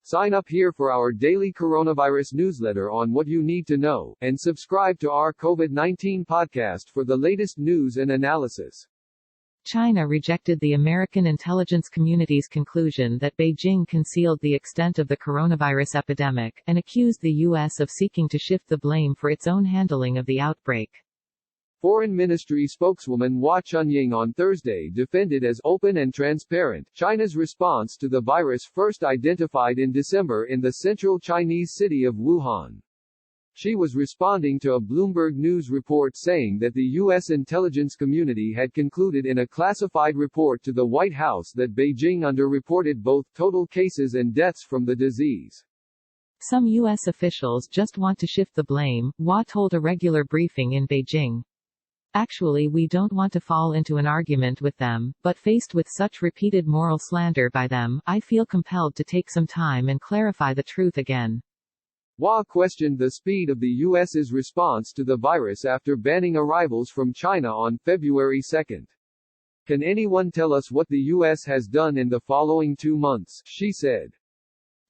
Sign up here for our daily coronavirus newsletter on what you need to know, and subscribe to our COVID-19 podcast for the latest news and analysis. China rejected the American intelligence community's conclusion that Beijing concealed the extent of the coronavirus epidemic, and accused the U.S. of seeking to shift the blame for its own handling of the outbreak. Foreign Ministry spokeswoman Hua Chunying on Thursday defended as open and transparent China's response to the virus first identified in December in the central Chinese city of Wuhan. She was responding to a Bloomberg News report saying that the U.S. intelligence community had concluded in a classified report to the White House that Beijing underreported both total cases and deaths from the disease. Some U.S. officials just want to shift the blame, Hua told a regular briefing in Beijing. Actually, we don't want to fall into an argument with them, but faced with such repeated moral slander by them, I feel compelled to take some time and clarify the truth again. Hua questioned the speed of the U.S.'s response to the virus after banning arrivals from China on February 2. Can anyone tell us what the U.S. has done in the following 2 months, she said.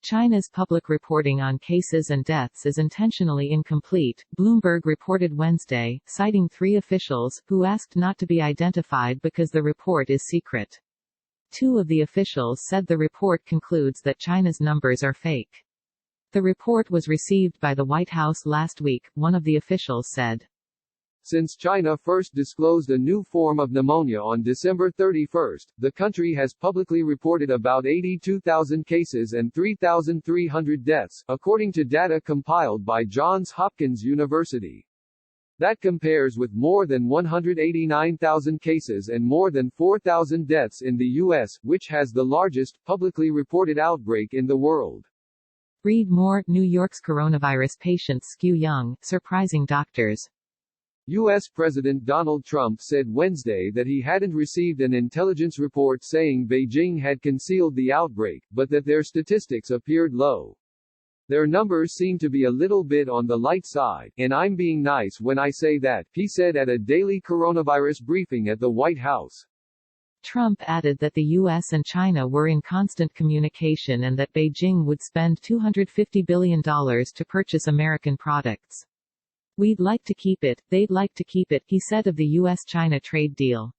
China's public reporting on cases and deaths is intentionally incomplete, Bloomberg reported Wednesday, citing 3 officials, who asked not to be identified because the report is secret. 2 of the officials said the report concludes that China's numbers are fake. The report was received by the White House last week, one of the officials said. Since China first disclosed a new form of pneumonia on December 31, the country has publicly reported about 82,000 cases and 3,300 deaths, according to data compiled by Johns Hopkins University. That compares with more than 189,000 cases and more than 4,000 deaths in the U.S., which has the largest publicly reported outbreak in the world. Read more, New York's coronavirus patients skew young, surprising doctors. U.S. President Donald Trump said Wednesday that he hadn't received an intelligence report saying Beijing had concealed the outbreak, but that their statistics appeared low. Their numbers seem to be a little bit on the light side, and I'm being nice when I say that, he said at a daily coronavirus briefing at the White House. Trump added that the U.S. and China were in constant communication and that Beijing would spend $250 billion to purchase American products. We'd like to keep it, they'd like to keep it, he said of the U.S.-China trade deal.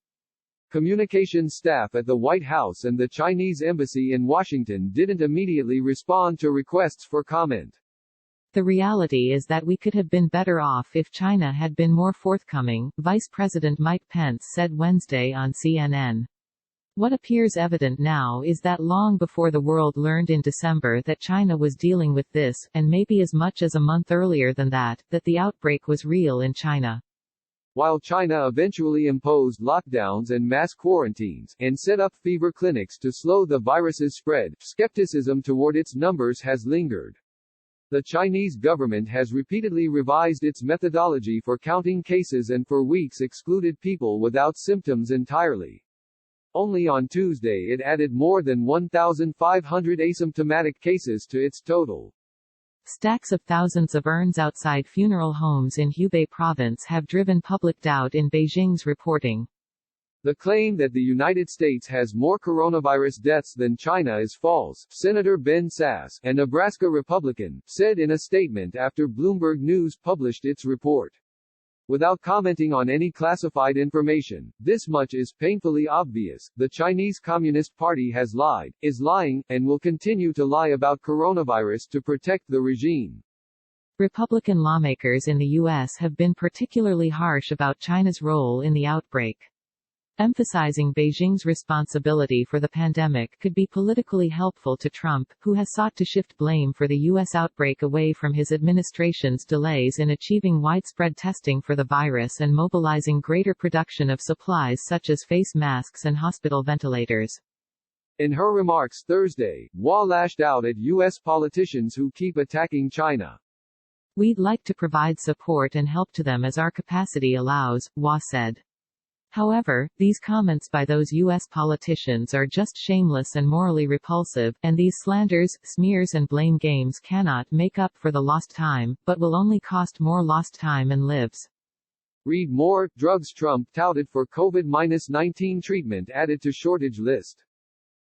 Communications staff at the White House and the Chinese embassy in Washington didn't immediately respond to requests for comment. The reality is that we could have been better off if China had been more forthcoming, Vice President Mike Pence said Wednesday on CNN. What appears evident now is that long before the world learned in December that China was dealing with this, and maybe as much as a month earlier than that the outbreak was real in China. While China eventually imposed lockdowns and mass quarantines, and set up fever clinics to slow the virus's spread, skepticism toward its numbers has lingered. The Chinese government has repeatedly revised its methodology for counting cases and for weeks excluded people without symptoms entirely. Only on Tuesday it added more than 1,500 asymptomatic cases to its total. Stacks of thousands of urns outside funeral homes in Hubei province have driven public doubt in Beijing's reporting. The claim that the United States has more coronavirus deaths than China is false, Senator Ben Sasse, a Nebraska Republican, said in a statement after Bloomberg News published its report. Without commenting on any classified information, this much is painfully obvious: the Chinese Communist Party has lied, is lying, and will continue to lie about coronavirus to protect the regime. Republican lawmakers in the U.S. have been particularly harsh about China's role in the outbreak. Emphasizing Beijing's responsibility for the pandemic could be politically helpful to Trump, who has sought to shift blame for the U.S. outbreak away from his administration's delays in achieving widespread testing for the virus and mobilizing greater production of supplies such as face masks and hospital ventilators. In her remarks Thursday, Hua lashed out at U.S. politicians who keep attacking China. We'd like to provide support and help to them as our capacity allows, Hua said. However, these comments by those U.S. politicians are just shameless and morally repulsive, and these slanders, smears and blame games cannot make up for the lost time, but will only cost more lost time and lives. Read more, drugs Trump touted for COVID-19 treatment added to shortage list.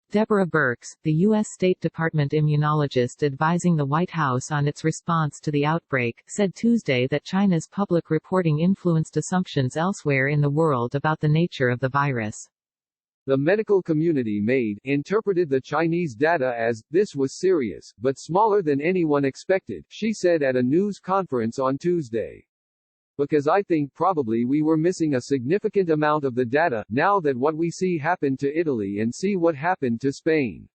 Deborah Birx, the U.S. State Department immunologist advising the White House on its response to the outbreak, said Tuesday that China's public reporting influenced assumptions elsewhere in the world about the nature of the virus. The medical community interpreted the Chinese data as, this was serious, but smaller than anyone expected, she said at a news conference on Tuesday. Because I think probably we were missing a significant amount of the data, now that what we see happened to Italy and see what happened to Spain.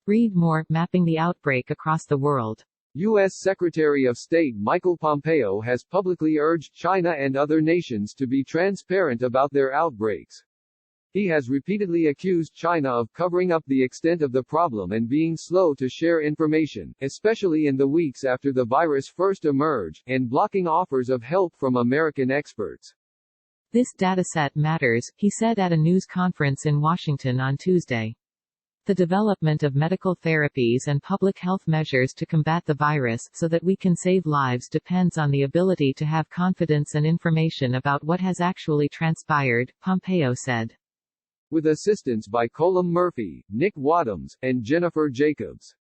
Read more, Mapping the Outbreak Across the World. U.S. Secretary of State Michael Pompeo has publicly urged China and other nations to be transparent about their outbreaks. He has repeatedly accused China of covering up the extent of the problem and being slow to share information, especially in the weeks after the virus first emerged, and blocking offers of help from American experts. This dataset matters, he said at a news conference in Washington on Tuesday. The development of medical therapies and public health measures to combat the virus, so that we can save lives, depends on the ability to have confidence and information about what has actually transpired, Pompeo said. With assistance by Colum Murphy, Nick Wadhams, and Jennifer Jacobs.